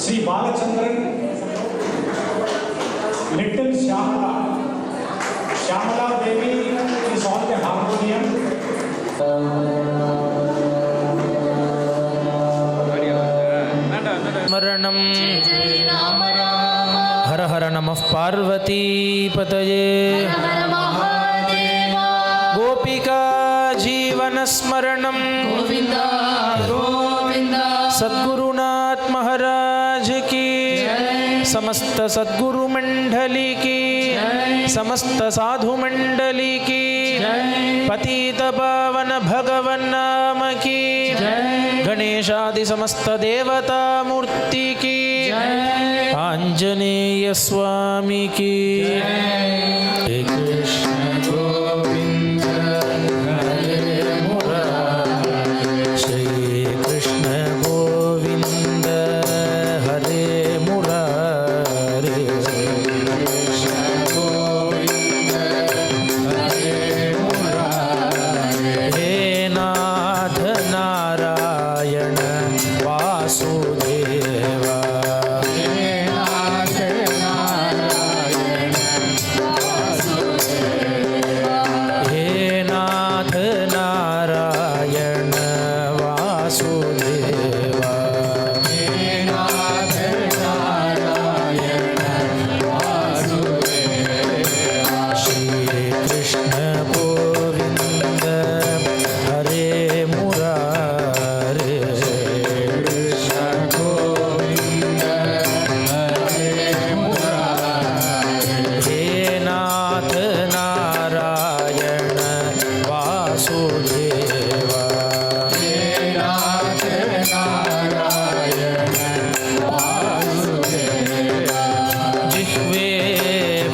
Sri Balachandran, little Shyamala. Shyamala Devi is on the harmonium. स्मरणं हर हर नमः पार्वती पतये गोपिका जीवन स्मरणं सद्गुरुनाथ महाराज की समस्त सद्गुरु मंडली की समस्त साधु मंडली की पतित पावन भगवन नाम की गणेशादि समस्त देवता मूर्ति की आंजनेय स्वामी की हे कृष्ण गोविंद हरे मुरारी श्री कृष्ण गोविंद हरे मुरारी कृष्ण गोविंद हरे मुरारी हे नाथ नारायण वासुदेवा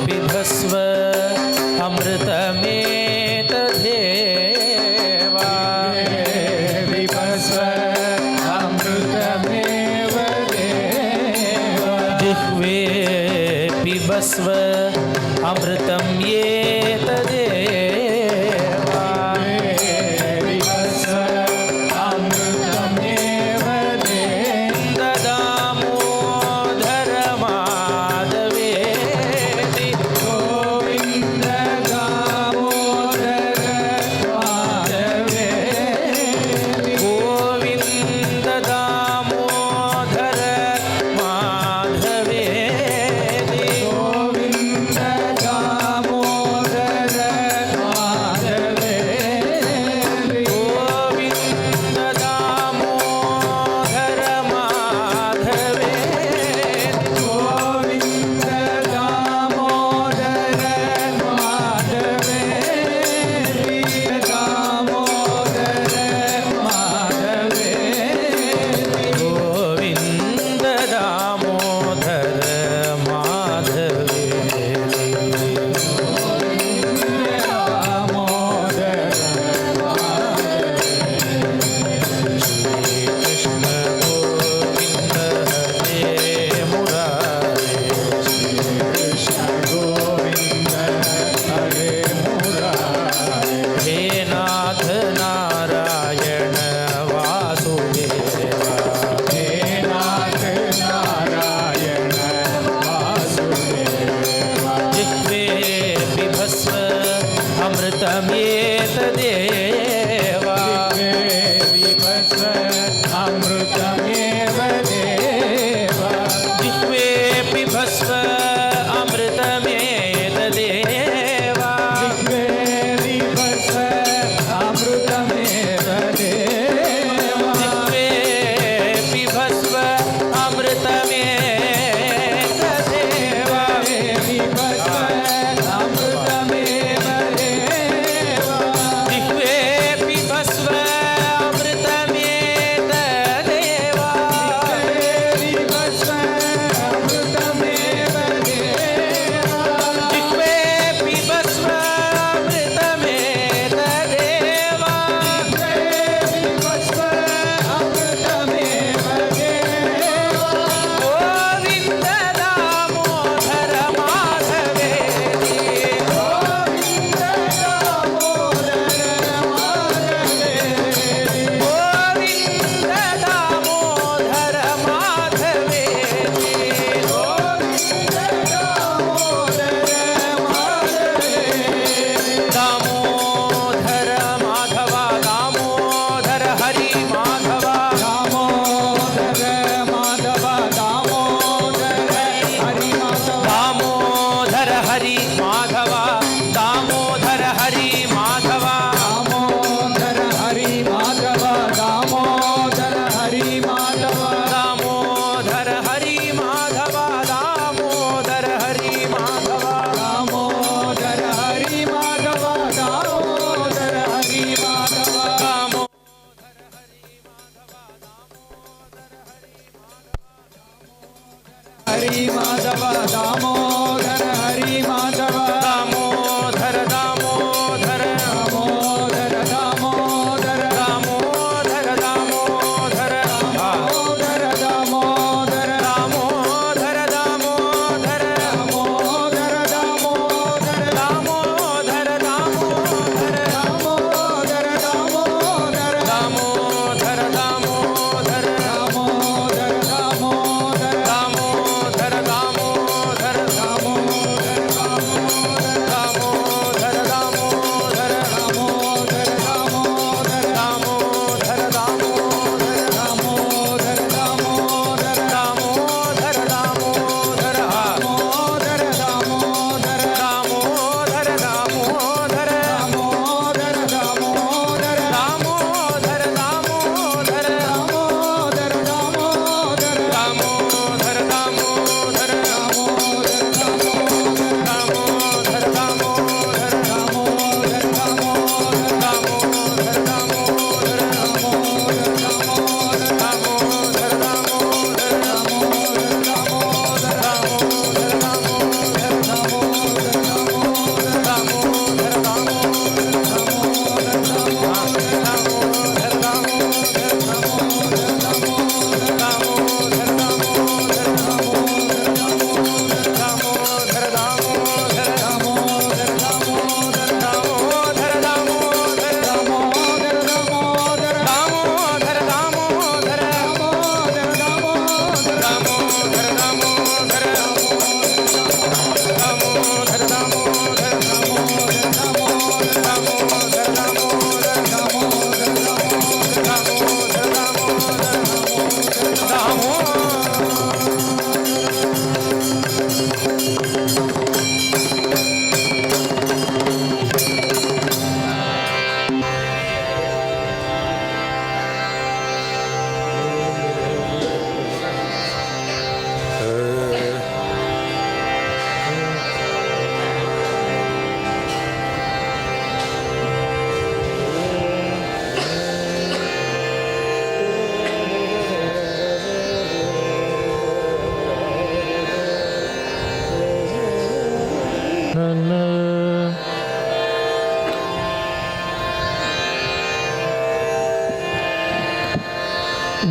पिबस्व अमृतं ये तदेवा पिबस्व अमृतं एव दामोदर माधवेति गोविन्द दामोदर माधवेति गोविन्द दामोदर माधवेति अमृतमेतदेवा अमृतमेव देवा जिह्वे पिबस्व अमृतमेतदेवा जिह्वे पिबस्व अमृतमेव देवा जिह्वे पिबस्व अमृतमेव देवा पिबस्व अमृतमेव देवा जिह्वे पिबस्व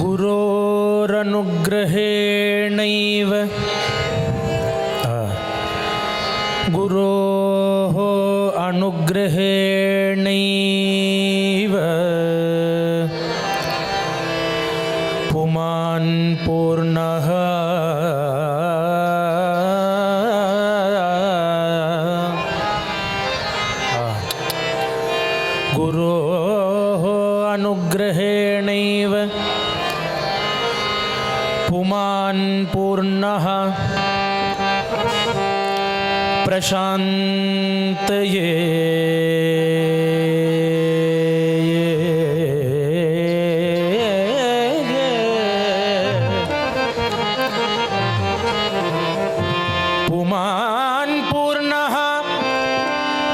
गुरोरनुग्रहेणैव गुरोः अनुग्रहेणैव पुमान् पूर्णः गुरोः अनुग्रहेणैव पुमान् पूर्णः प्रशान्तये पुमान् पूर्णः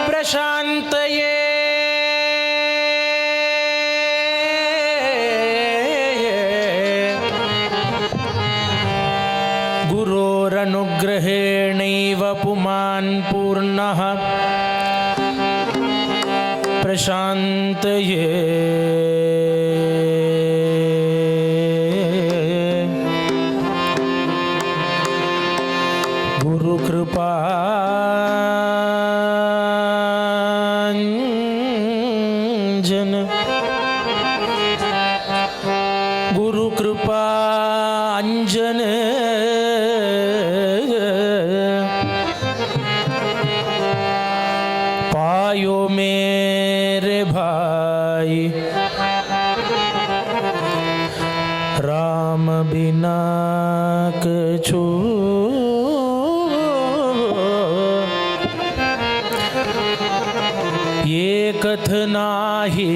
प्रशान्तये गुरोरनुग्रहेणैव पुमान् पूर्णः प्रशान्तये गुरुकृपाञ्जन गुरुकृपाञ्जन पायो मेरे भाई राम बिना कछु ये कथनाहि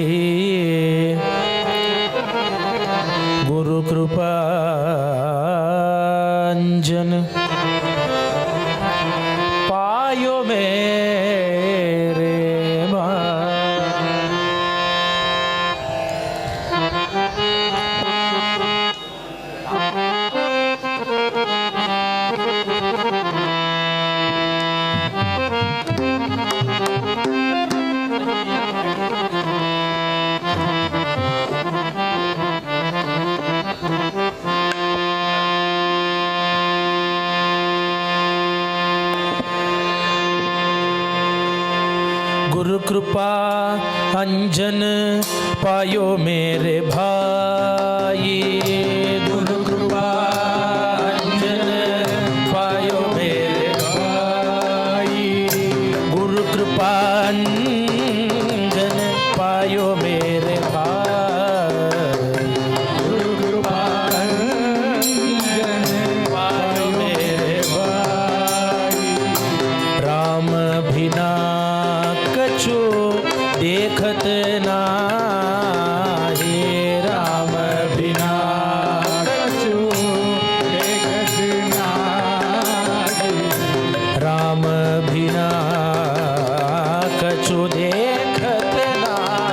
गुरु कृपांजन पायो मेरे गुरु कृपा अंजन पायो मेरे भाई गुरु कृपा अंजन पायो मेरे भाई गुरु कृपा अंजन पायो मेरे भाई गुरु कृपा अंजन पायो मेरे भाई राम बिना कछु देखत नाही राम बिना कछु देखत नाही राम बिना कछु देखत नाही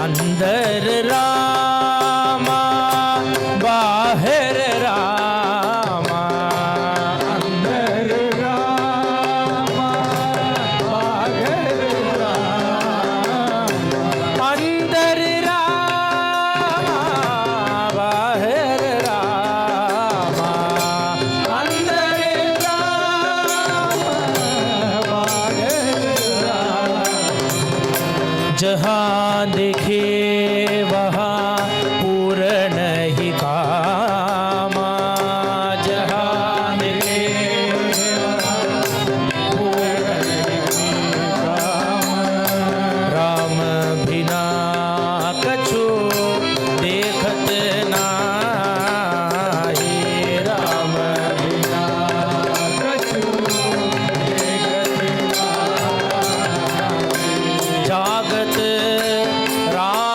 अंदर रामा बाहर रामा अंदर रामा बाहर रामा अंदर रामा बाहर रामा अंदर रामा बाहर रामा जहाँ देखे वहाँ पूर्ण ही कामा जहाँ देखे पूर्ण ही कामा राम बिना कछु देखत नाही राम बिना कछु देखत नाही जागत राम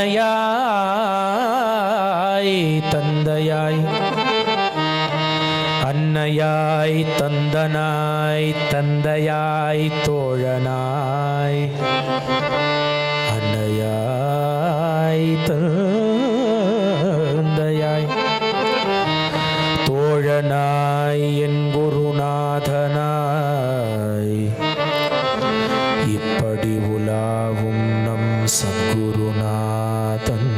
அன்னையாய் தந்தையாய் அன்னையாய் தந்தனாய் தந்தையாய் தோழனாய் அன்னையாய் தந்தையாய் தோழனாய் என் குருநாதனாய் இப்படி உலாவும் நம் சத்குருநாதன்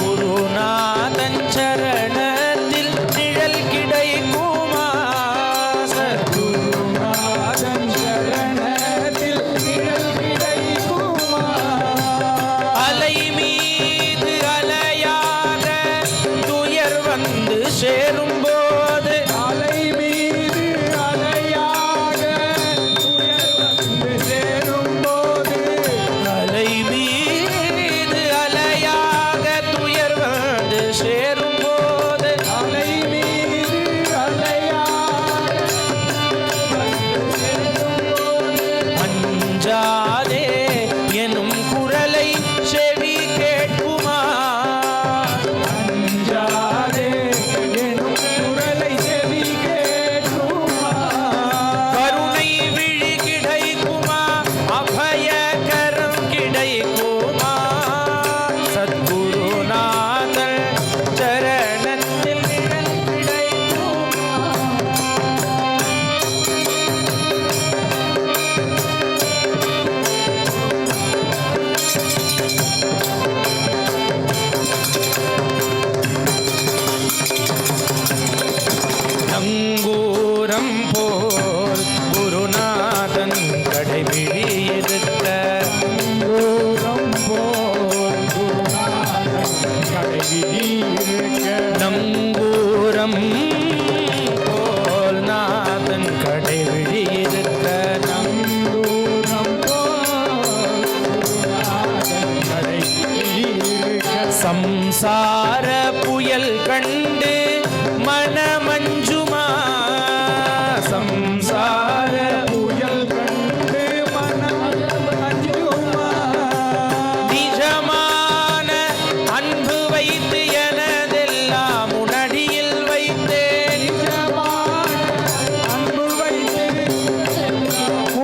சத்குருநாதன் சரணத்தில் நிழல் கிடைக்குமா சத்குருநாதன் சரணத்தில் நிழல் கிடைக்குமா அலை மீது அலையாக துயர் வந்து சேரும்போது அலை மீது அலையாக துயர் வந்து சேரும்போது அலை மீது அலையாக துயர் வந்து சேரும்போது அலை மீது அலையாக அஞ்சாதே எனும் குரலை செவி கேட்குமா அஞ்சாதே எனும் குரலை செவி கேட்குமா கருணை விழி கிடைக்குமா அபயகரம் கிடைக்குமா சத்குருநாதன் சரணத்தில் நிழல் கிடைக்குமா நங்கூரம் போல் குருநாதன் கடைவிழி இருக்க நங்கூரம் போல் குருநாதன் கடைவிழி இருக்க நங்கூரம் போல் நாதன் கடைவிழி இருக்க நங்கூரம் போல் குருநாதன் கடைவிழி இருக்க சம்சார புயல் கண்டு மனமஞ்சுமா சம்சார புயல் கண்டு மனமஞ்சுமா நிஜமான அன்பு வைத்து எனதெல்லாம் உனடியில் வைத்தேன் நிஜமான அன்பு வைத்து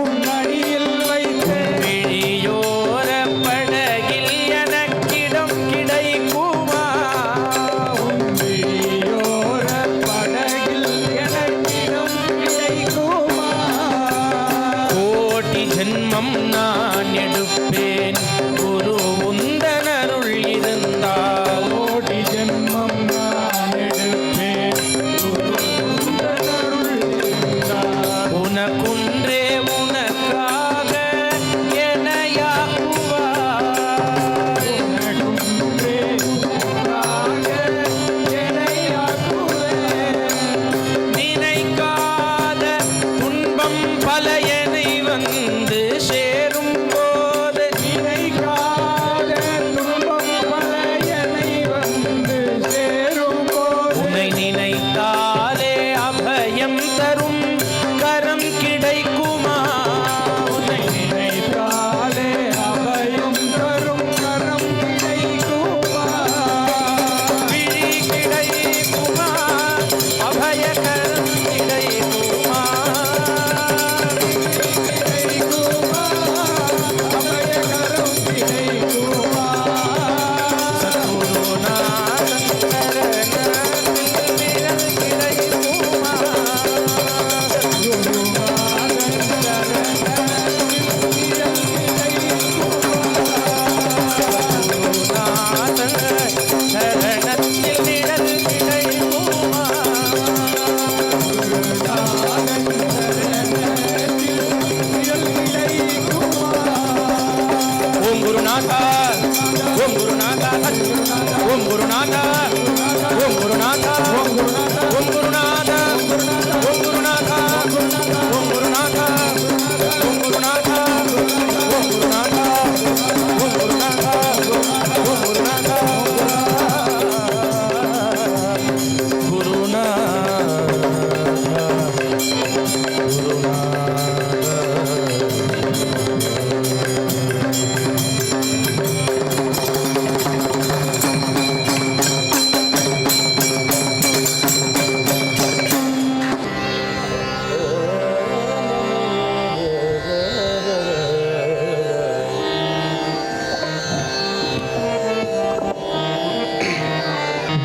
உன்னடியில் வைத்தேன் விழியோர படகில் எனக்கிடம் கிடைக்குமா விழியோர படகில் எனக்கிடம் கிடைக்குமா கோடி ஜென்மம் நான் எடுப்பேன் குரு உந்தனருள் இருந்தால் கோடி ஜென்மம் நான் எடுப்பேன் குரு உந்தனருள் இருந்தால் உனக்குன்றே உனக்காக எனையாக்குவார் உனக்குன்றே உனக்காக எனையாக்குவேன் நினைக்காத துன்பம் பல என்னை வந்து சேரும் போது நினைக்காத துன்பம் பல என்னை வந்து சேரும் போது உன்னை நினைத்தாலே அபயம் தரும் கரம் கிடைக்குமா உன்னை நினைத்தாலே அபயம் தரும் கரம் கிடைக்குமா விழி கிடைக்குமா அபயகரம் கிடைக்குமா கிடைக்குமா गुरुनाथ ओम गुरुनाथ ओम गुरुनाथ ओम गुरुनाथ ओम गुरुनाथ ओम गुरुनाथ ओम गुरुनाथ ओम गुरुनाथ ओम गुरुनाथ ओम गुरुनाथ ओम गुरुनाथ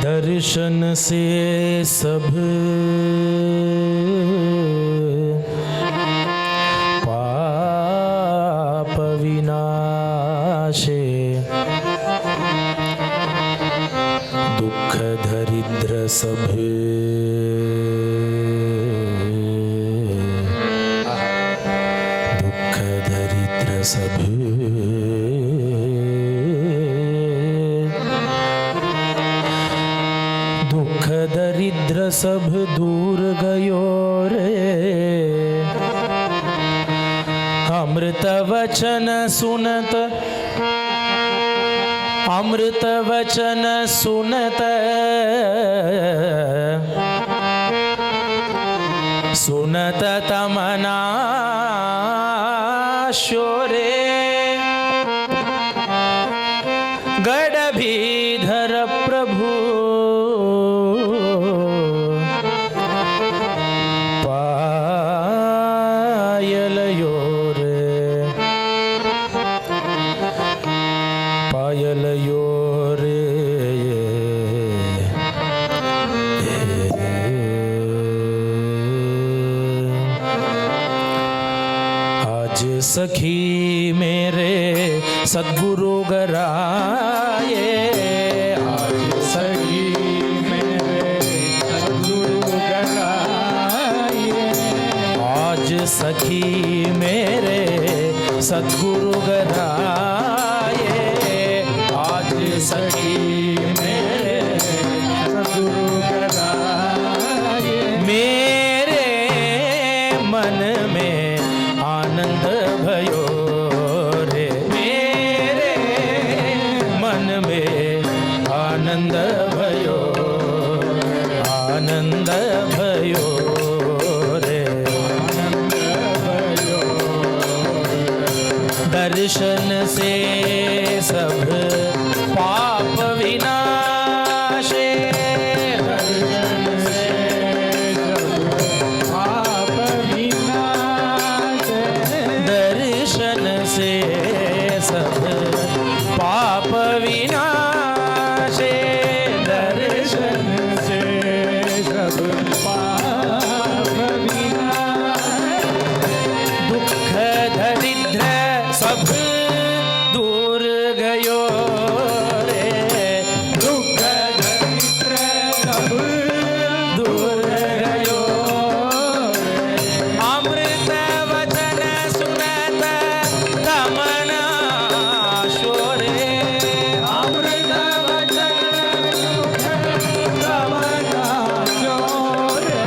दर्शन से सब पाप विनाशे दुख दरिद्र सब दुख दरिद्र सब दुख दरिद्र सब दूर गयो रे अमृत वचन सुनत अमृत वचन सुनत सुनत तमना शोरे गढ़भीधर प्रभु पायलयो रे पायलयो रे आज सखी मेरे सद्गुरु गराए आज सखी मेरे सद्गुरु गराए आज सखी मेरे सद्गुरु गराए आज सखी मेरे सद्गुरु गराए मेरे मन में आनंद भयो रे मेरे मन में आनंद भयो आनंद भयो रे आनंद भयो दर्शन से सब पाप विनाशे दर्शन से सब पाप विनाशे दर्शन से सब पाप विनाशे दर्शन से सब पाप विनाशे दुख दरिद्र सब दूर गयो रे दुख दरिद्र सब दूर गयो रे अमृत वचन सुनत तमना शोरे अमृत वचन तमना शोरे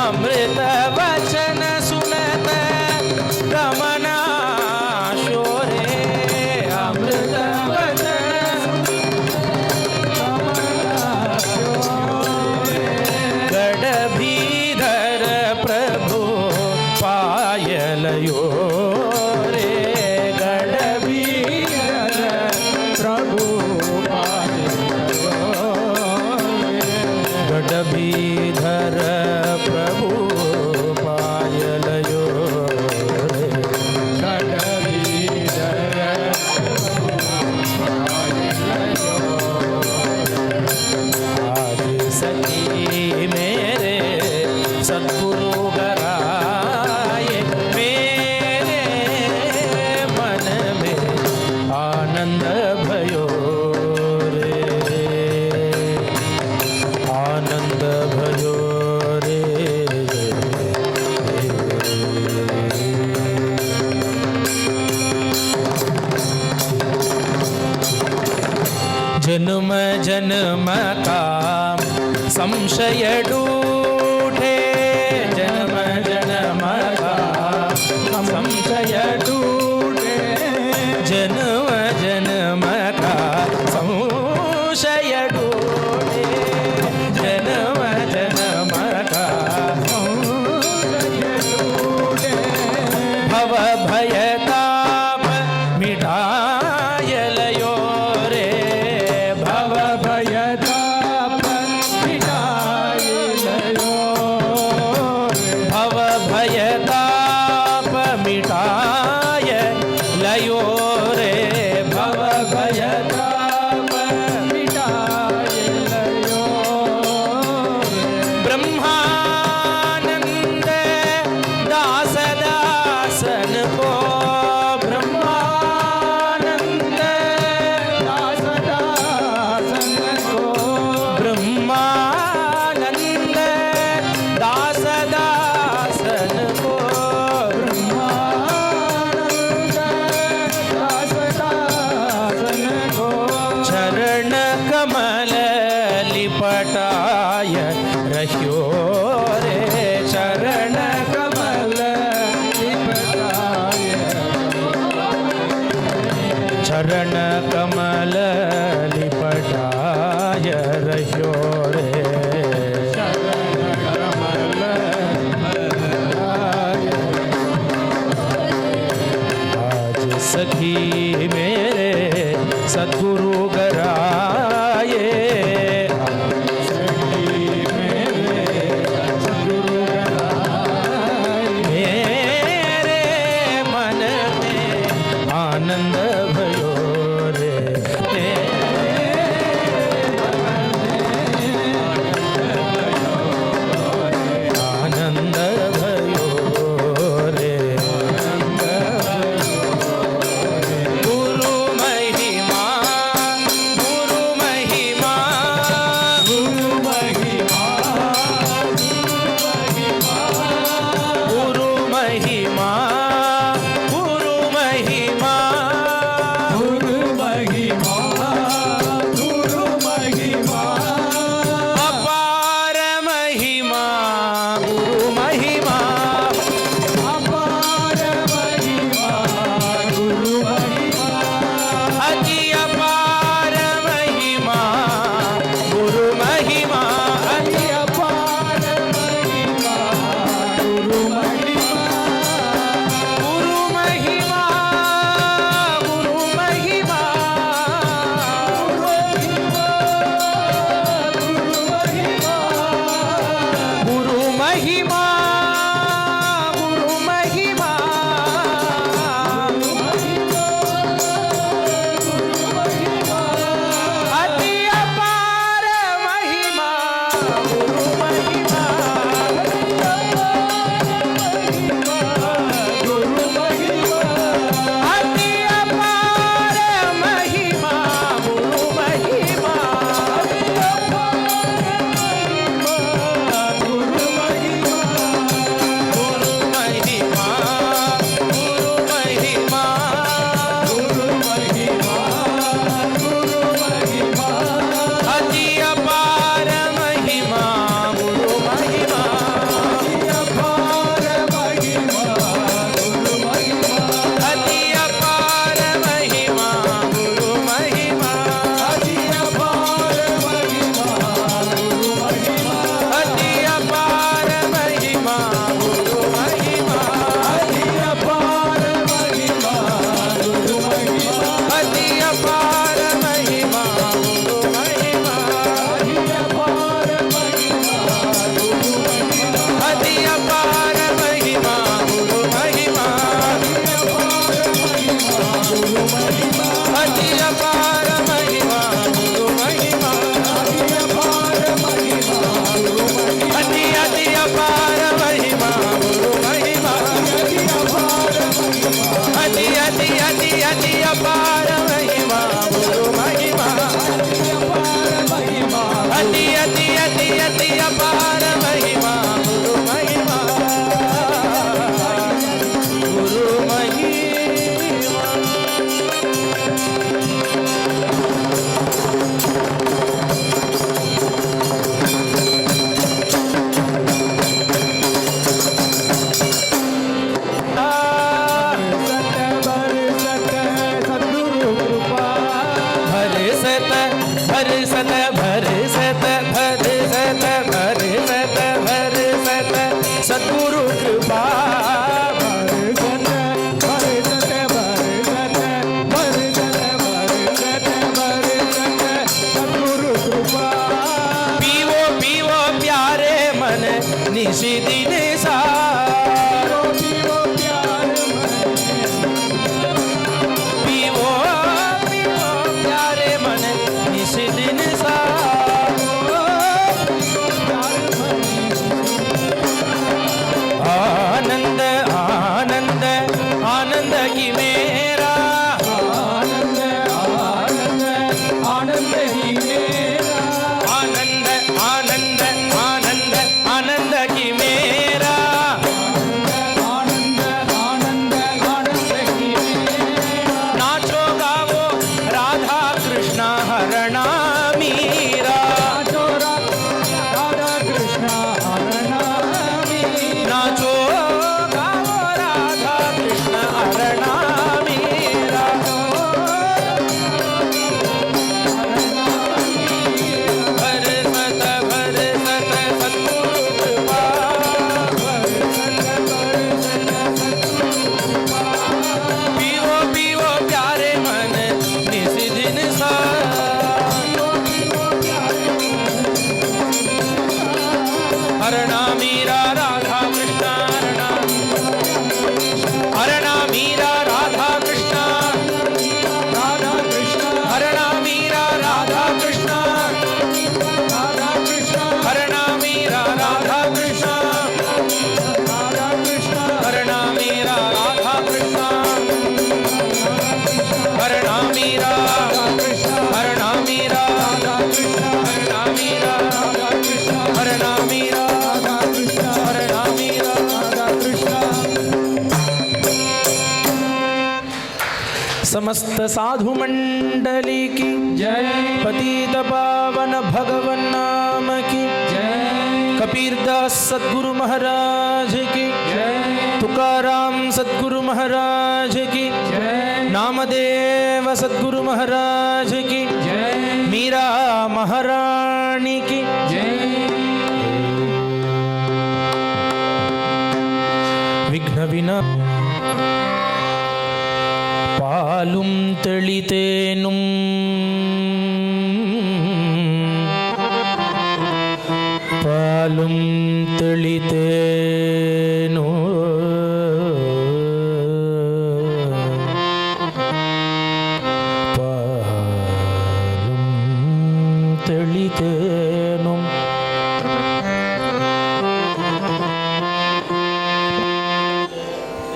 अमृत वचन सुनत तमना शोरे अमृत वचन तमना शोरे गढ़भीधर प्रभु पायलयो रे गढ़भीधर प्रभु पायलयो रे गढ़भीधर प्रभु पायलयो रे गढ़भीधर आज सखी मेरे सद्गुरु गराए मेरे जन्म जन्म का संशय डूठे, जन्म जन्म का संशय डूठे, जन्म जन्म का संशय डूठे, जन्म जन्म का संशय डूठे, भव भय ताप मिटाय लयो रे, भव भय ताप मिटाय लयो रे, भव भय ताप मिटाय लयो रे, भव भय ताप मिटाय लयो रे। ब्रह्मानंद दास दासन को, ब्रह्मानंद दास दासन को, ब्रह्मानंद दास दासन को, ब्रह्मानंद दास दासन को, चरण कमल लिपटाय रह्यो रे, चरण कमल लिपटाय, चरण कमल लिपटाय रह्यो रे, चरण कमल लिपटाय। आज सखी मेरे सद्गुरु गराए, सखी मेरे सद्गुरु गराए, मेरे मन में आनंद भयो रे, आनंद भयो रे, आनंद भयो रे। समस्त साधु मंडली की जय। पतित पावन भगवन नाम की जय। कबीरदास सद्गुरु महाराज की जय। तुकाराम सद्गुरु महाराज की जय। नामदेव सद्गुरु महाराज की जय। मीरा महारानी की जय। विघ्न विना പാലും തെളിതേനും പാലും തെളിതേനോ പാലും തെളിതേനും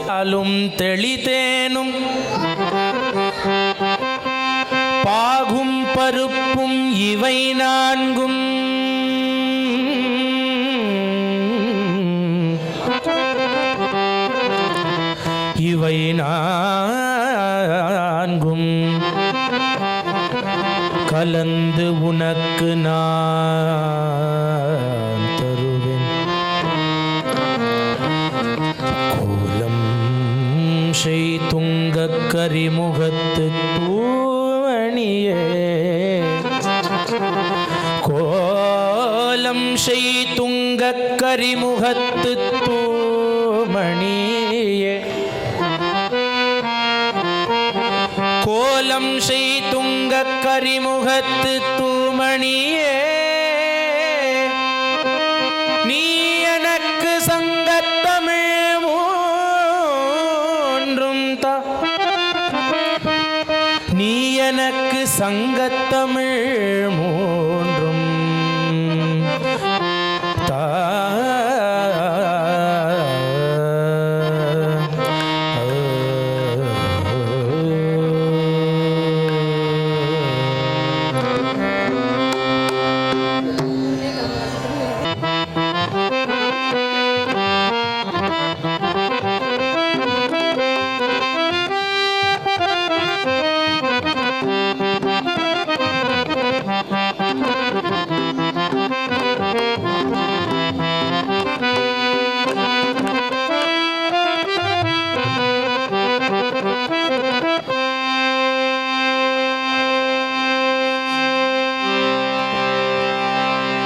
പാലും തെളിതേനും பாகும் பருப்பும் இவை நான்கும் இவை நான்கும் கலந்து உனக்கு நான் தருவேன் கோலம் செய் துங்கக் கரிமுகத்து தூவணியே கோலம் செய் துங்கக் கரிமுகத்து தூமணியே கோலம் செய் துங்கக் கரிமுகத்து தூமணியே நீ எனக்கு சங்கத்தமிழ் மூன்றும் தா நீ எனக்கு சங்கத்தமிழ் மூன்றும் தா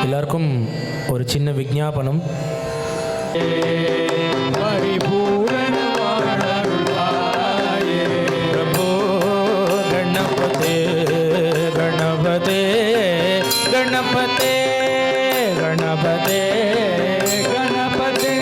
எல்லாருக்கும் ஒரு சின்ன விஞ்ஞாபனம். பரிபூரண வாழ்வாயே பிரபோ கணபதே கணபதே கணபதே கணபதே கணபதே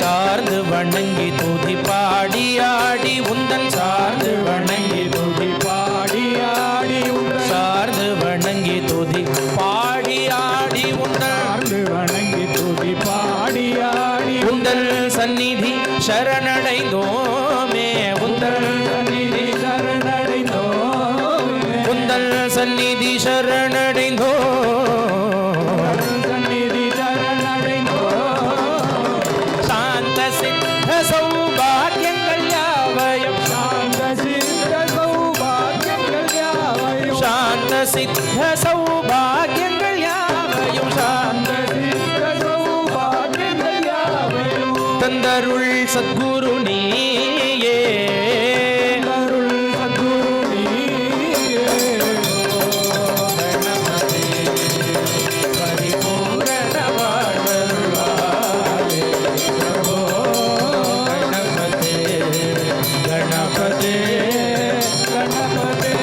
சார்ந்து வணங்கி துதி பாடி ஆடி உந்தன் சார்ந்து வணங்கி துதி பாடி ஆடி உன்னை சார்ந்து வணங்கி துதி பாடி ஆடி உந்தன் சார்ந்து வணங்கி துதி பாடி ஆடி உந்தல் சந்நிதி சரணடைந்தோமே உந்தல் சந்நிதி சரணடைந்தோமே உந்தல் சந்நிதி சரணடைந்தோ சந்நிதி சரணடைந்தோம் சாந்த சித்த சௌபாகியங்கள் யாவையும் சாந்த சித்த சௌபாகியங்கள் யாவையும் சாந்த சித்த சௌபாகியங்கள் யாவையும் சாந்த சித்த சௌபாகியங்கள் யாவையும் தந்தருள் சத்குரு நீயே அருள் சத்குரு நீயே பரிபூரண வாழ்வருள்வாயே பிரபோ கணபதே கணபதே கணபதே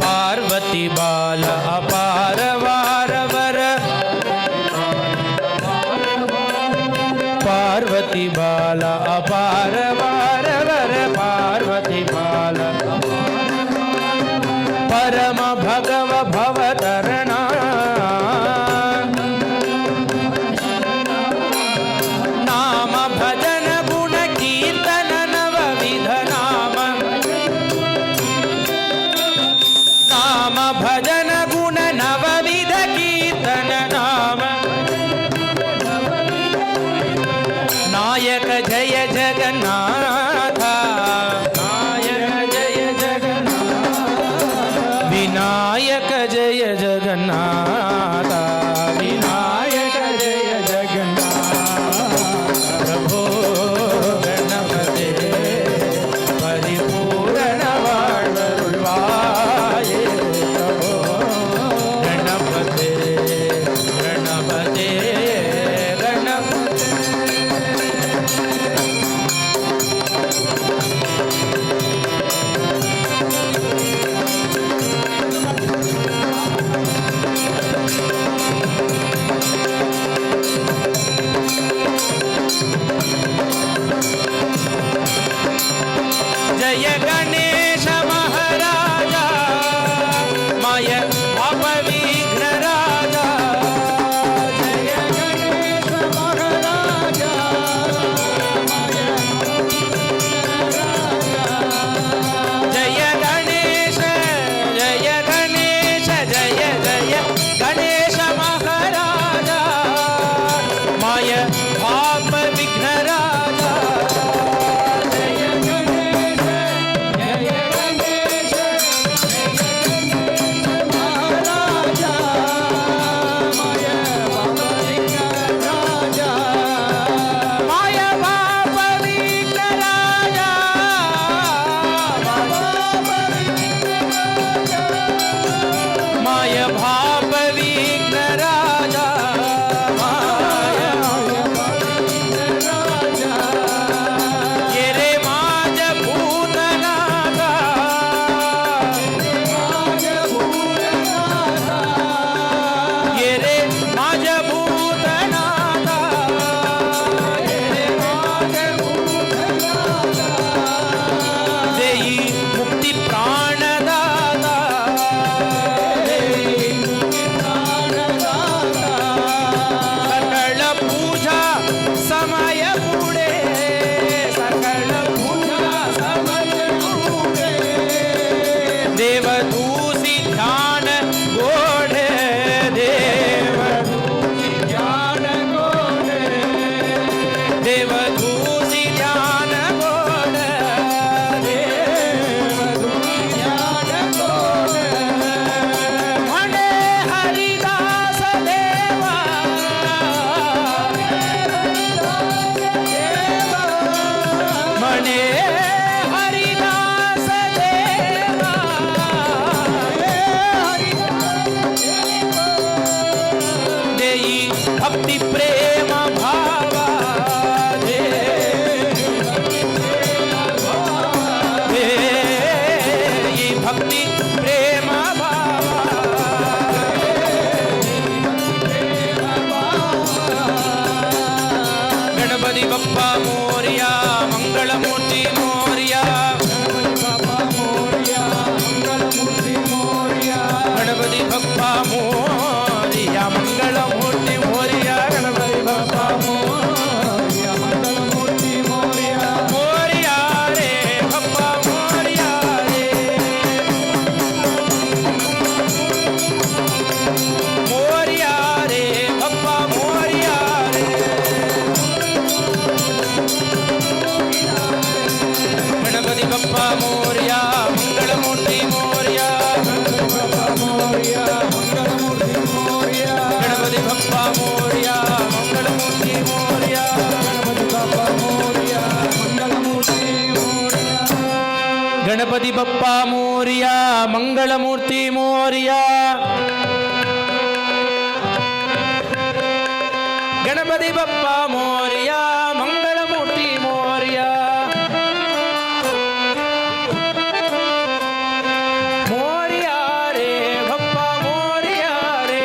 பார்வதி பால அபார வாரவர பார்வதி பால அபார வாரவர பார்வதி பால பரம பகவ பவதரணா நாம பஜன குண கீர்த்தன நவவித நாம நாம भजन गुण नवविध कीर्तन नाम नायक जय जगन्नाथ नायक जय जगन्नाथ विनायक जय जगन्नाथ विनायक जय जगन्नाथ प्रभो गणपते परिपूर्ण வாழ்வருள்வாயே प्रभो गणपते गणपते गणपते जय गणेश महाराजा माय अपविघ्न राजा जय गणेश महाराजा जय गणेश जय गणेश जय जय गणेश महाराजा माय अपविघ्न राजा जय गणेश जय गणेश महाराजा माय अपविघ्न राजा माय अपविघ्न राजा माय भापविघ्न राजा माय ये रे माझ भूतनाथा ये रे माझ भूतनाथा देई मुक्ती प्राणदाता सकळ पूजा समय पुढे सकळ पूजा समय पुढे देव तुसी ध्यान गोडे देव ज्ञान गोडे देव तुसी ध्यान गोडे ज्ञान गोडे म्हणे हरिदास देवा म्हणे हरिदास देवा देई भक्ती प्रेम भावा देई भक्ती प्रेम गणपती बाप्पा मोरया मंगलमूर्ती मोरया बाबा मोरया मंगलमूर्ती मोरया गणपती बाप्पा मोरया मंगलमूर्ती मोरया गणपती बाप्पा मोरया मंगलमूर्ती मोरया मोरया रे बाप्पा मोरया रे मोरया रे बाप्पा मोरया रे गणपती बाप्पा मोरया मंगलमूर्ती मोरया मोरया मंगलमूर्ती मोरया गणपती बाप्पा मोरया मंगलमूर्ती मोरया बाबा मोरया मंगलमूर्ती मोरया गणपती बाप्पा मोरया मंगलमूर्ती मोरया गणपती बाप्पा मोरया मंगलमूर्ती मोरया मोरया रे बाप्पा मोरया रे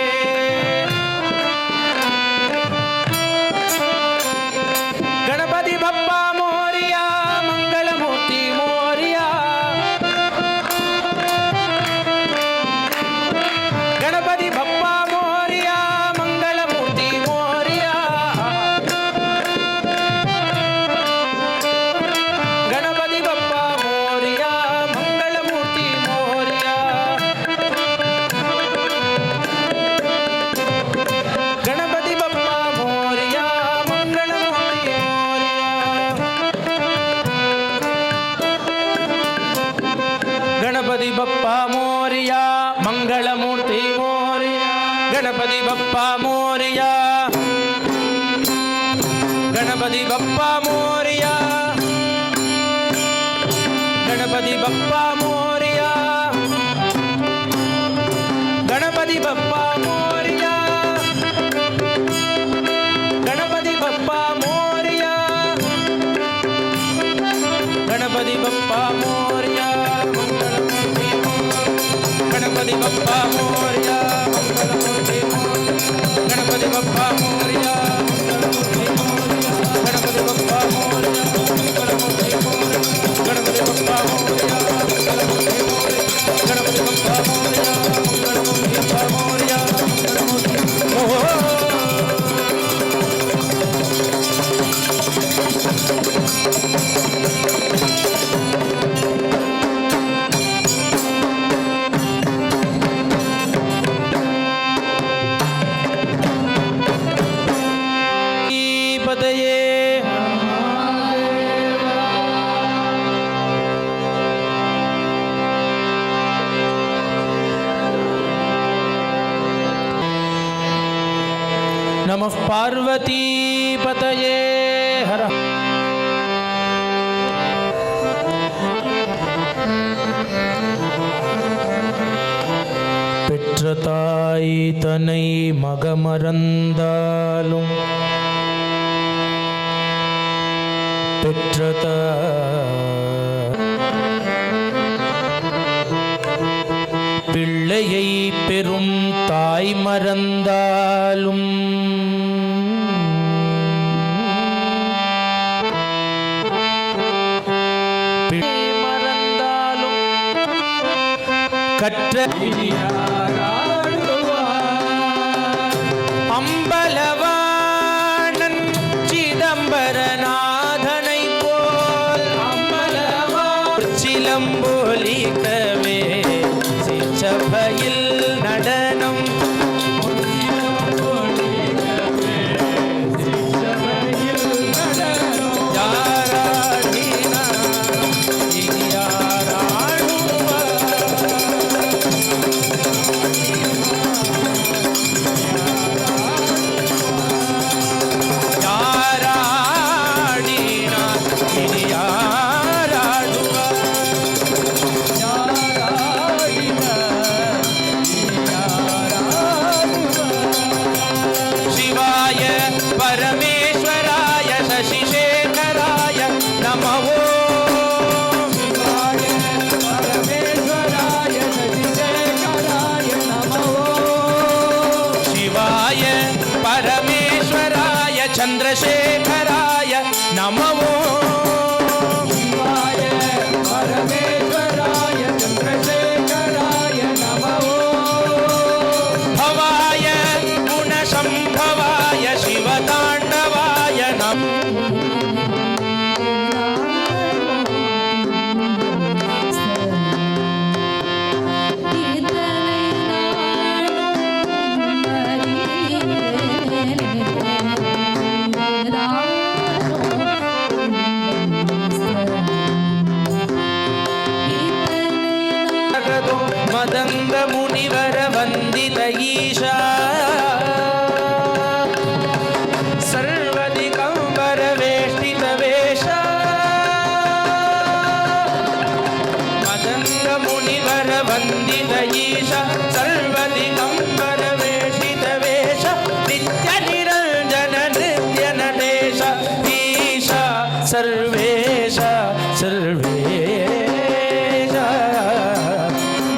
गणपती बाप्पा मोरया मंगलमूर्ती मोरया गणपती बाप्पा मोरया मंगलमूर्ती मोरया गणपती बाप्पा मोरया मंगलमूर्ती मोरया गणपती बाप्पा मोरया मंगलमूर्ती मोरया गणपती बाप्पा मोरया, मंगलमूर्ती मोरया, गणपती बाप्पा मोरया, गणपती बाप्पा मोरया, गणपती बाप्पा मोरया, गणपती बाप्पा मोरया, गणपती बाप्पा मोरया, गणपती बाप्पा मोरया, गणपती बाप्पा मोरया, गणपती बाप्पा मोरया, गणपती बाप्पा मोरया, गणपती बाप्पा मोरया, गणपती बाप्पा मोरया, पतये नमः पार्वती पतये हर பெற்ற தாய் தன்னை மகமறந்தாலும் பெற்ற பிள்ளையை பெறும் தாய் மறந்தாலும் மறந்தாலும் கற்ற அம்பலவாணன் சிதம்பரநாதனை போல் அம்பலவான் சிலம்பொலிக்கவே சிற்றபையில் நடனம் परमेश्वराय शशिशेखराय नमः शिवाय परमेश्वराय शशिशेखराय नमः शिवाय परमेश्वराय चन्द्रशेखराय नमः शिवाय परमेश्वराय चन्द्रशेखराय नमः भवाय गुणसम्भवाय शिवताण्डवाय नमः मदंग मुनिवर वंदित ईशा सर्वदिगंबर वेष्टित वेशा मदंग मुनिवर वंदित ईशा सर्वदिगंबर वेष्टित वेशा नित्य निरंजन नृत्य नटेश ईशा सर्वेशा सर्वेशा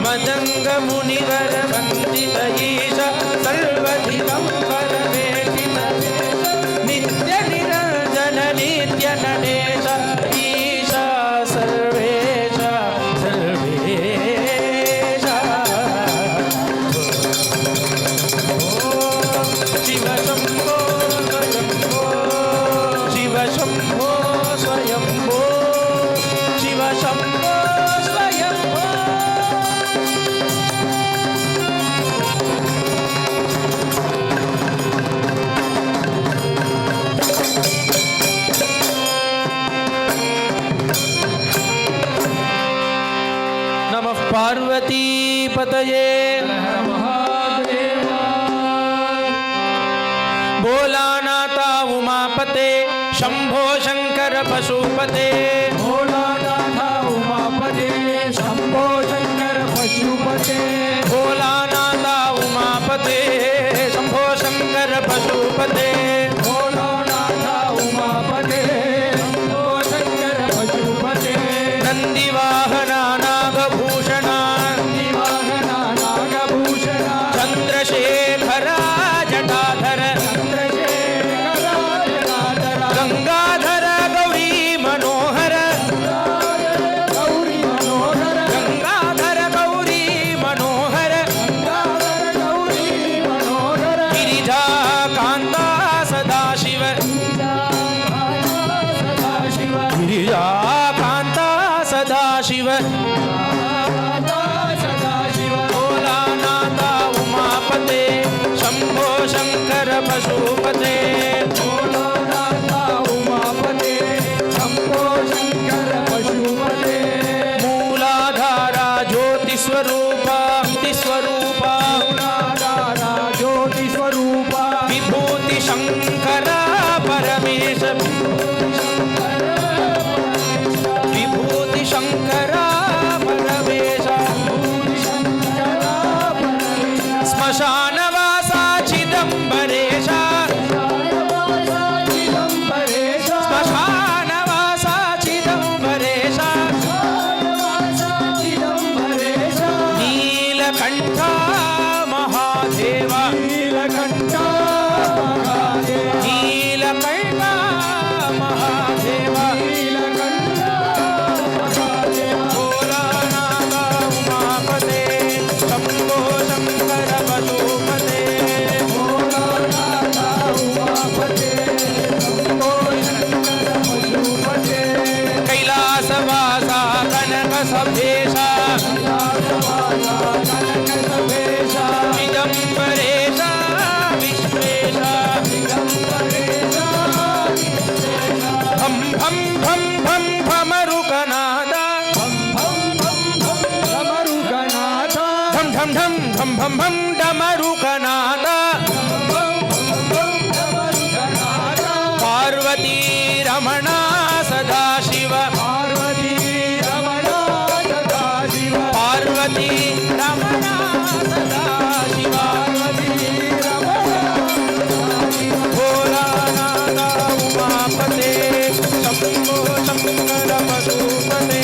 मदंग मुनिवर वंदित ईशा सर्वदिगंबर वेष्टित नित्य निरंजन नित्य नटेश ईशा सर्वेशा सर्वेशा शिव शंभो स्वयंभो शिव शंभो स्वयंभो शिव शंभो स्वयंभो पार्वती पतये भोलानाथा उमापते शंभो शंकर पशुपते भोलानाथा उमापते शंभो शंकर पशुपते भोलानाथा उमापते शंभो शंकर पशुपते भोलानाथा उमापते शंभो शंकर पशुपते नंदिवाहना नागभूषणा निवाहना नागभूषणा चंद्रशेखरा जटाधर चंद्रशेखरा जटाधरा गंगाधर गौरी मनोहर गौरी मनोहर गंगाधर गौरी मनोहर गंगाधर गौरी मनोहर गिरिजा कांता सदाशिव सदाशिव गिरिजा कांता सदाशिव सदाशिव भोलानाथा उमापते शंभो शंकर पशुपते भोलानाथा उमापते शंभो शंकर पशुपते मूलाधारा ज्योतिस्वरूपा स्वरूपा मूलाधारा ज्योति स्वरूपा विभूति शंकरा परमेश विभूति शंकरा परमेश स्मशानवासा चिदंबरेशा स्मशानवासा चिदंबरेशा नीलकंठा महादेवा नीलकंठा नीलकंठा महादेवा भोलानाथा उमापते शंभो शंकर पशुपते कैलासवासा कनक सभेशा चिदंबरेशा विश्वेशा भम भम भम भम भमरुकनादा धम धम धम धम भम भम डमरुकनादा पार्वती रमणा सदाशिव पार्वती रमणा सदाशिव पार्वती रमणा सदाशिव भोलानाथा उमापते शंभो शंकर पशुपते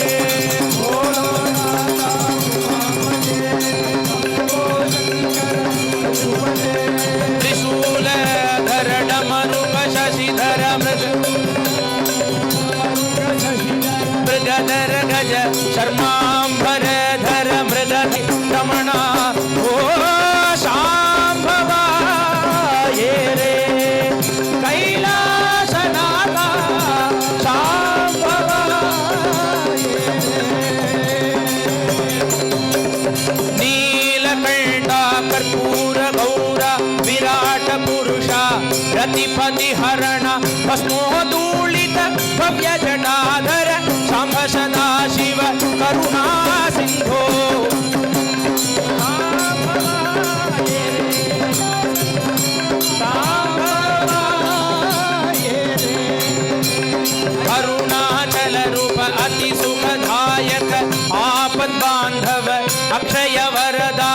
त्रिशूल धर डमरुक शशिधर मृगधर गज शर्मांबर धर मृग रमणा ओ शांभवा ये रे कैलासनाथा शांभवा नीलकंठा कर्पूर गौरा विराट पुरुषा रतिपति हरण भस्मोदूलित भव्य जटाधर शांभ सदाशिव करुणा सिंधो अरुणाचल रूप अति सुखदायक आपद बांधव अक्षय वरदा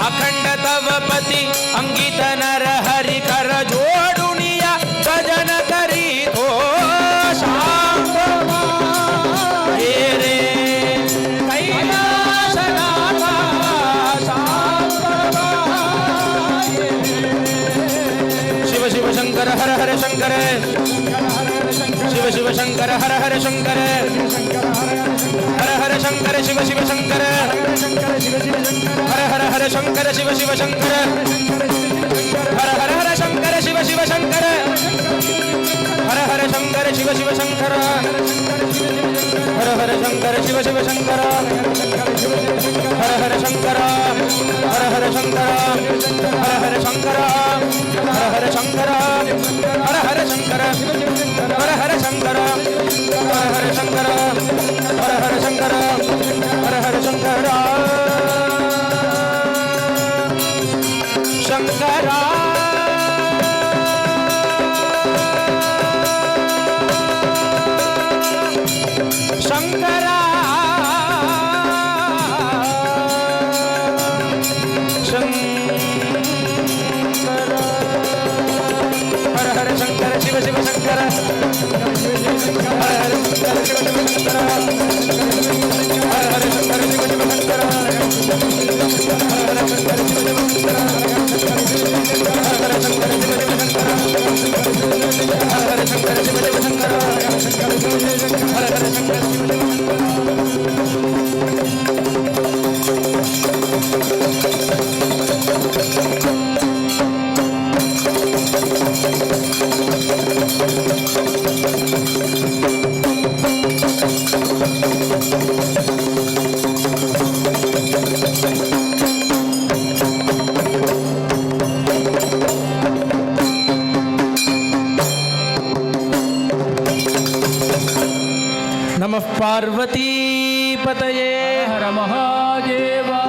अखंड तव पति अंकित नर हरि कर जोड़ुनिया भजन करी तो शांभवा ये रे कैलासनाथा शांभवा ये रे। शिव शिव शंकर हर हर शंकर शिव शिव शंकर हर हर शंकर हर हर शंकर शिव शिव शंकर हर हर हर शंकर शिव शिव शंकर हर हर हर शंकर शिव शिव शंकर हर हर शंकर शिव शिव शंकर हर हर शंकर शिव शिव शंकर हर हर शंकर हर हर शंकर हर हर शंकर हर हर शंकर हर हर शंकर हर हर शंकर हर हर शंकर हर हर शंकर हर हर शंकर नमः पार्वती पतये हर महादेवा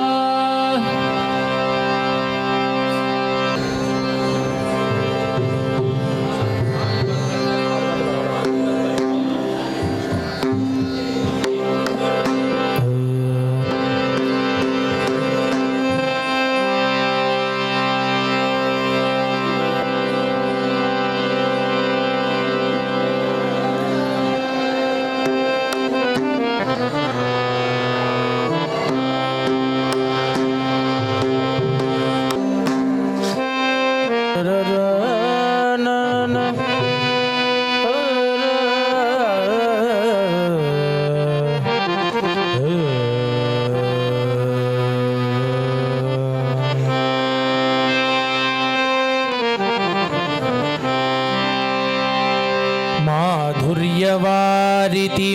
माधुर्यवारिति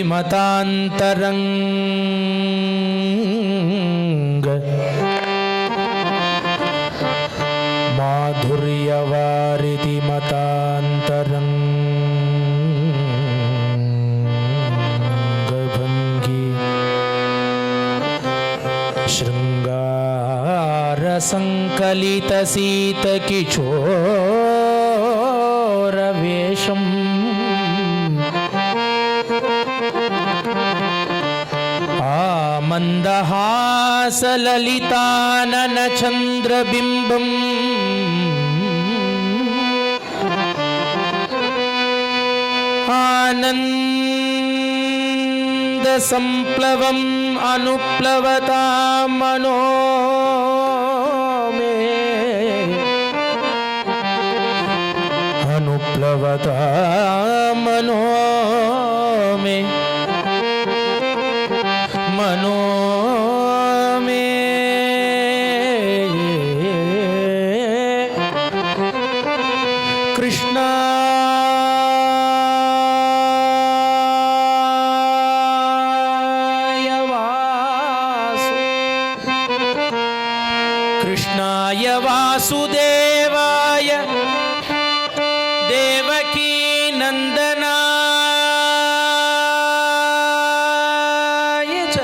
मतान्तरङ्ग माधुर्यवारिति मतान्तरङ्गभङ्गी शृङ्गारसङ्कलितसीतकिशोरवेषम् मन्दहासललिताननचन्द्रबिम्बम् आनन्दसम्प्लवम् अनुप्लवता मनो मे अनुप्लवता मनो मे मनो मे कृष्णाय वासुदेवाय देवकी नन्दनाय च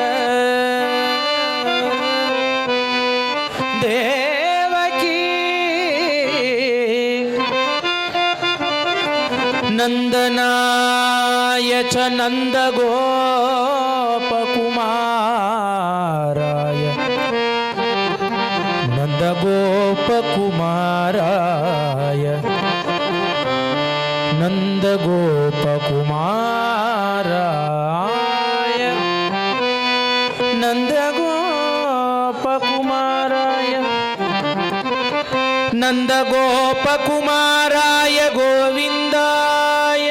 देवकी नन्दनाय च नन्दगोपकुमाराय नन्दगोपकुमाराय नन्दगोपकुमाराय नन्दगोपकुमाराय नन्दगोपकुमाराय गोविन्दाय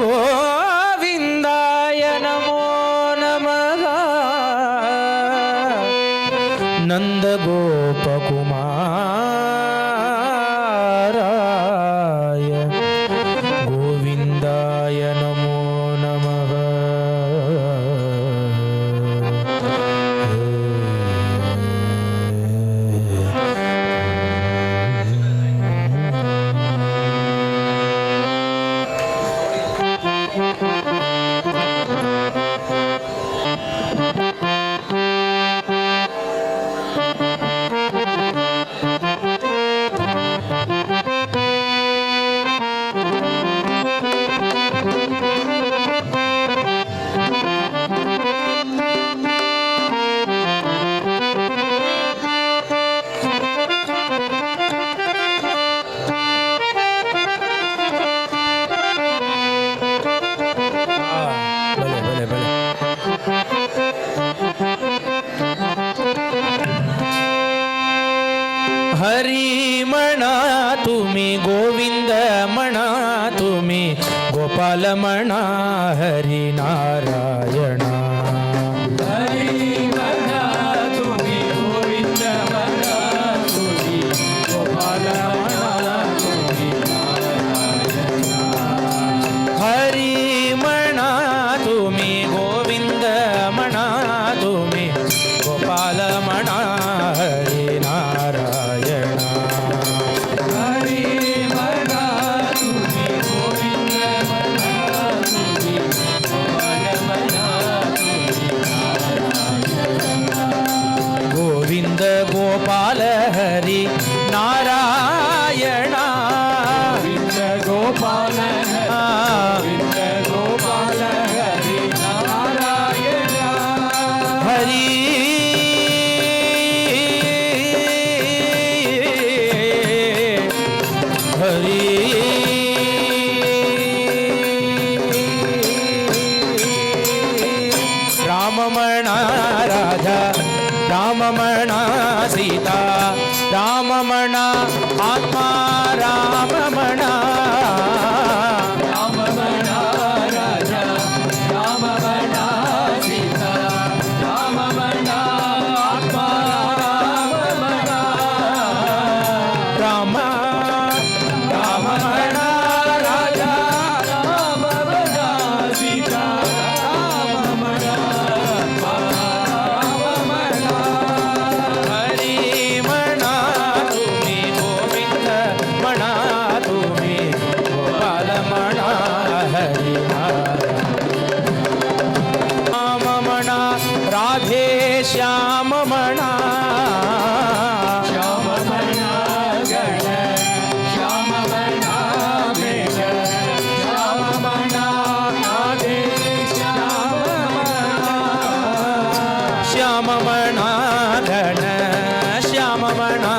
गोविन्दाय नमो नमः नन्दगोपकुमाराय गोविन्दाय नमो नमः गोपाल म्हणा हरी नारायणा. हरी म्हणा तुम्ही गोविंद म्हणा तुम्ही गोपाल म्हणा तुम्ही हरी म्हणा तुम्ही गोविंद म्हणा तुम्ही गोपाल म्हणा हरी नारायणा. हरी म्हणा तुम्ही गोविंद म्हणा तुम्ही गोपाल म्हणा तुम्ही गोविंद गोपाल हरी नारायणा. गोविंद गोपाल गोविंद गोपाल हरी नारायण. हरी हरी राम म्हणा राजा राम म्हणा सीता राम म्हणा आत्मा राम म्हणा. राम म्हणा राजा राम म्हणा सीता राम म्हणा आत्मा राम म्हणा. राम राम म्हणा राजा राम म्हणा सीता राम म्हणा आत्मा राम म्हणा. हरी म्हणा तुम्ही गोविंद म्हणा तुम्ही गोपाल म्हणा हरी राम म्हणा राधे श्याम म्हणा. श्याम म्हणा गण श्याम म्हणा मेघ श्याम म्हणा राधे श्याम म्हणा. श्याम म्हणा घन श्याम म्हणा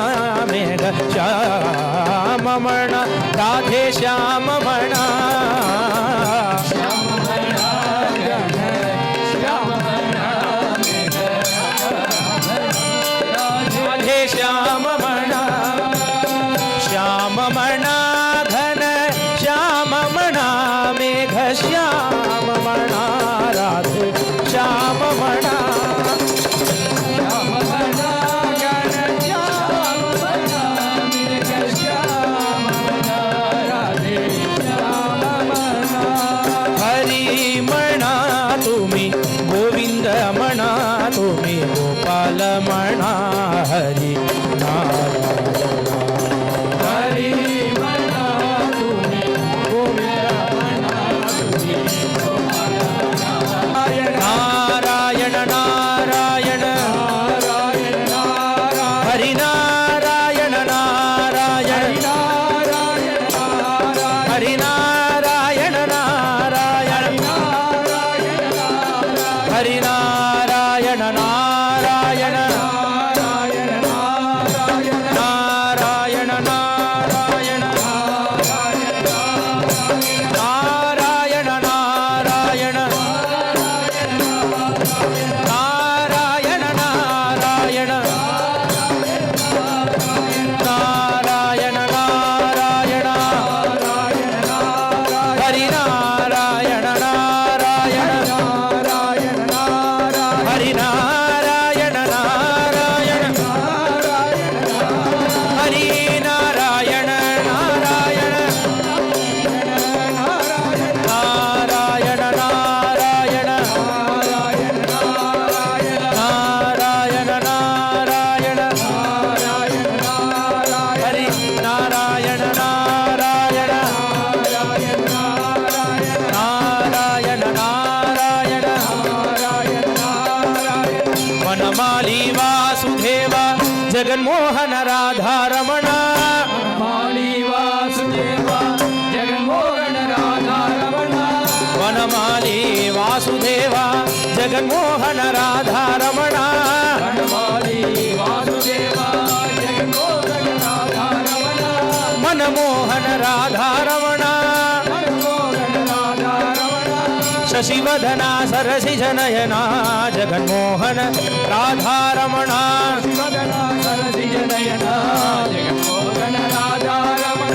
मेघ श्याम म्हणा राधे श्याम म्हणा. श्याम म्हणा गण श्याम म्हणा मेघ राधे श्याम म्हणा श्याम म्हणा घन श्याम म्हणा मेघ श्याम म्हणा राधे श्याम म्हणा. श्याम म्हणा गण श्याम म्हणा मेघ श्याम म्हणा राधे श्याम म्हणा. हरी म्हणा तुम्ही गोविंद म्हणा तुम्ही गोपाल म्हणा हरी नारायणा. हरी म्हणा तुम्ही गोविंद म्हणा तुम्ही गोपाल म्हणा. नारायण नारायण नारायण नारायण हरी नारायण नारायण नारायण नारायण हरी नारायण नारायण हरी नारायण नारायण नारायण नारायण नारायण नारायण नारायण नारायण नारायण नारायण नारायण हरी नारायण नारायण हरी नारायण नारायण हरी नारायण नारायण नारायण नारायण नारायण नारायण हरी नारायण नारायण नारायण नारायण वनमाली वासुदेवा जगन्मोहन राधारमण माली वासुदेवा जगन्मोहन राधा रमण. वनमाली वासुदेवा जगन्मोहन राधारमण वनमाली वासुदेवा जगन्मोहन राधा रमण. मनमोहन राधारमण मनमोहन राधा रमण. शशिवदना सरसिजनयना जगन्मोहन राधारमण शिवदना सरसिज नयना जगन्मोहन राधा रमण.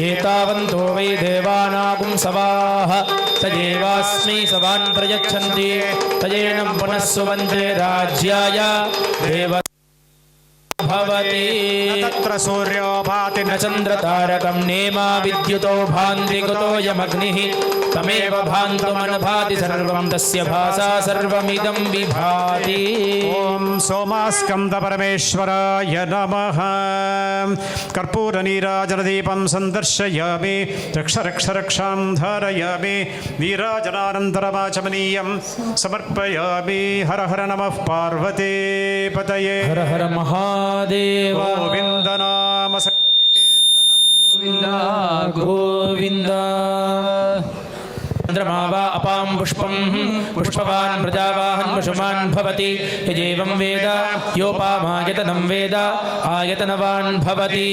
एतावन्तो वै देवानागुं सवाः तदेवास्मै सवान् प्रयच्छन्ति तजेन पुनः सुवन्दे राज्याय देव भवति तत्र सूर्यो भाति न चन्द्रतारकं नेमा विद्युतो भान्ति कुतो यमग्निः तमेव भान्तमनुभाति सर्वं तस्य भासा सर्वमिदं विभाति ॐ सोमास्कन्दपरमेश्वराय नमः कर्पूरनीराजनदीपं सन्दर्शयामि रक्षरक्षरक्षां धारयामि नीराजनानन्तरमाचमनीयं समर्पयामि हर हर नमः पार्वती पतये हर हर महादेव गोविन्द नाम गोविन्द गोविन्द चन्द्रमा वा अपां पुष्पं पुष्पवान् प्रजावाहन् पशुमान् भवति यजेवं वेद योपामायतनं वेद आयतनवान् भवति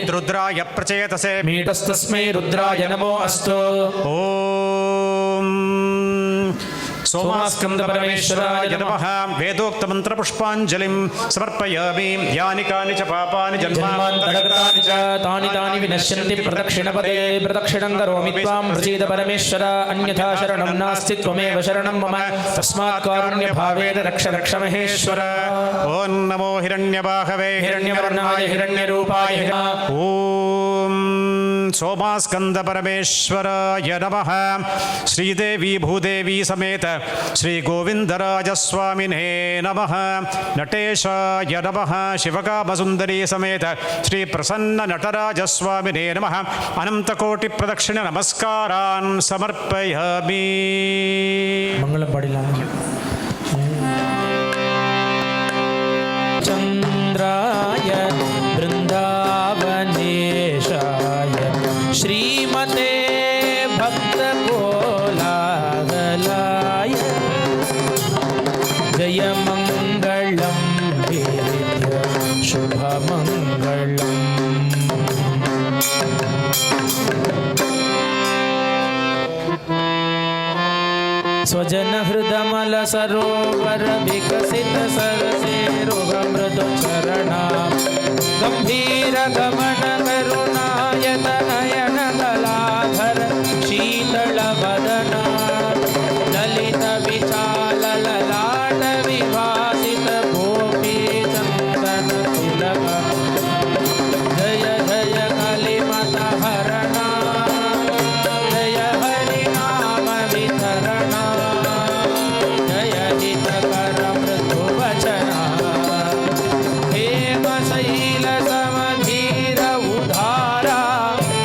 रुद्राय प्रचेतसे मीटस्तस्मै रुद्राय नमो अस्तु ॐ सोमास्कन्दपरमेश्वराय नमः वेदोक्तमन्त्रपुष्पाञ्जलिं समर्पयामि यानि कानि च पापानि जन्मान्तरकृतानि च तानि तानि विनश्यन्ति प्रदक्षिणपदे प्रदक्षिणं करोमि त्वां प्रसीद परमेश्वर अन्यथा शरणं नास्ति त्वमेव शरणं मम तस्मात् कारुण्यभावेन रक्ष रक्ष महेश्वर ॐ नमो हिरण्यबाहवे हिरण्यवर्णाय हिरण्यरूपाय ॐ सोमास्कन्दपरमेश्वराय नमः श्रीदेवी भूदेवी समेत श्री गोविंदराजस्वामिने नमः नटेशाय नमः शिवकामसुन्दरी समेत श्री प्रसन्न नटराजस्वामिने नमः अनन्तकोटिप्रदक्षिण नमस्कारान् समर्पयामि मंगलम पढ़िला चंद्राय वृंदावनेशाय श्रीमते भक्तकोलाहलाय जय मंगलम वेद्य शुभ मंगलम स्वजन हृदमल सरोवर विकसित सरसे रोग मृदु चरणा गंभीर गमन करुणायत नयन कलाधर शीतल वदना ललित विचाल ललाट विभासित गोपी चंदन तिलक जय जय कलिमत हरणा जय हरि नाम वितरणा जय हितकर मृदु वचना हेम शैल समधीर उधारा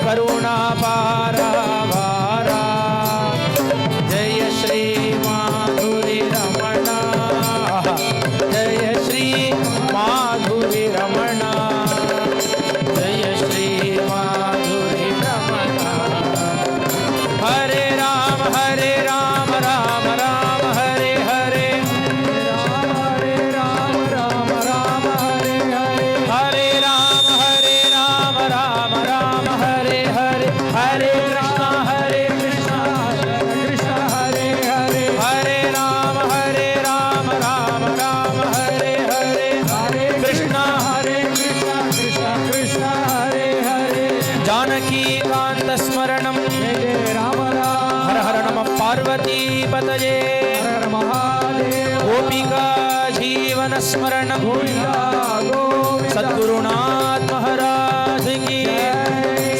करुणा पारा वारा जय श्री माधुरी रमणा जय श्री माधुरी रमणा जय श्री माधुरी रमणा हरे राम राम राम हरे हरे हरे राम राम हरे हरे हरे राम राम राम हरे हरे हरे कृष्णा कृष्ण हरे हरे हरे राम राम राम हरे हरे हरे कृष्णा कृष्ण कृष्ण हरे हरे जानकी कांत स्मरणम राम हर हर नमः पार्वती पतये हर हर महादेव गोपिका जीवन स्मरणम सद्गुरुनाथ महाराज की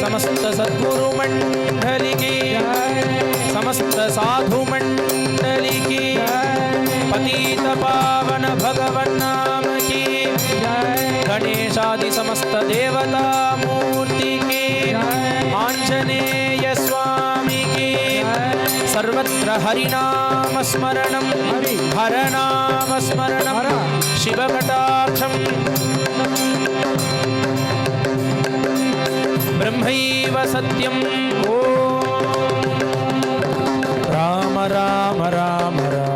समस्त सद्गुरु मंडली की समस्त साधु मंडली की पतित पावन भगवन नाम की गणेशादि समस्त देवता मूर्ति की आंजनेय स्वामी की सर्वत्र हरिनाम स्मरणम हरनाम स्मरणम शिवकटाक्षम ब्रह्मैव सत्यम ओम राम राम राम राम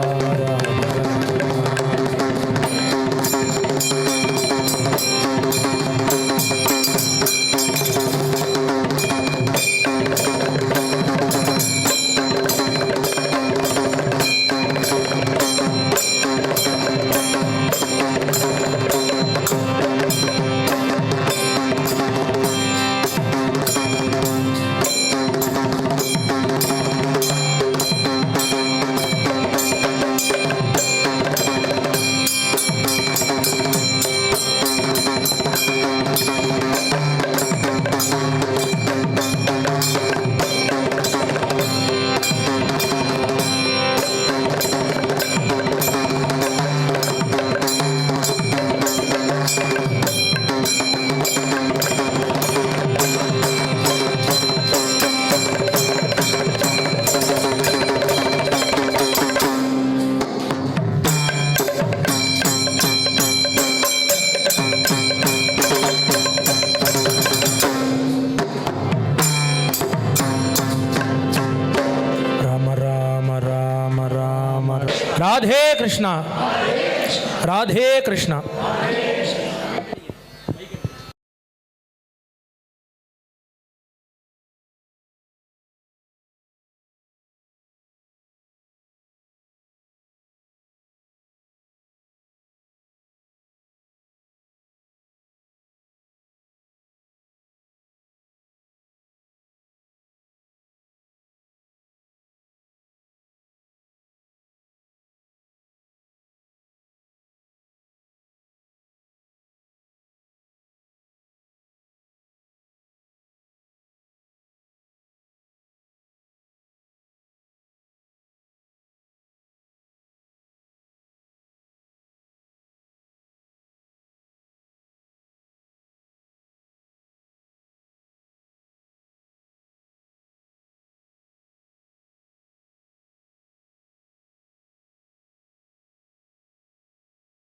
राधे कृष्णा राधे कृष्णा